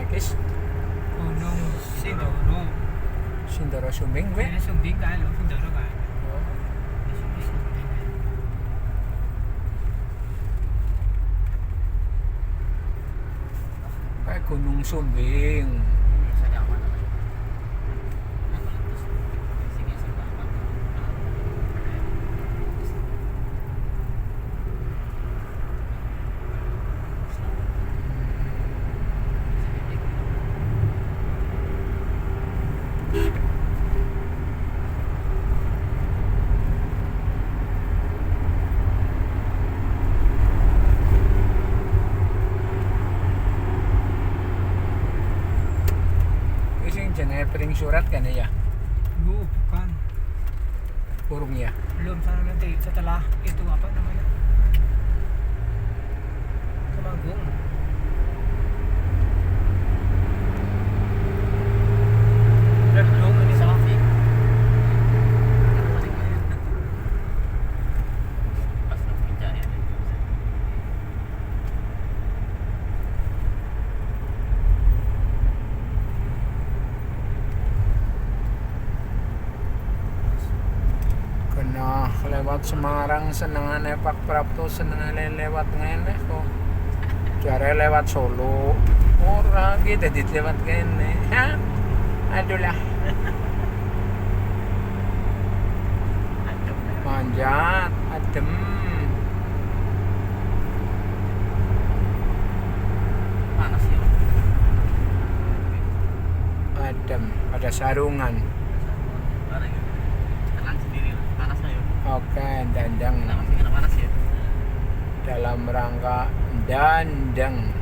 Kis? Gunung Sindoro. Sindoro Sumbing gue? Ini Sumbing kan lo, Sindoro kan. Oh. Di sini Sumbing. Kayak Gunung Sumbing. Sing jenenge piring surat kan ya? Lu bukan. Burung ya. Belum sana nanti setelah itu apa namanya? Temanggung. Belum ini salah sih. Pas pencarian itu. Kena lewat Semarang senengane Pak Prapto senengane lewat ngene kok. Jare lewat Solo. Ora iki dadi lewat kene. Hah? Aduh lah. Manjat, adem. Panas ya. Adem, ada sarungan. Tenang sendiri lah. Panas lah ya. Oke, dandang Kenapa panas ya? dalam rangka dandang.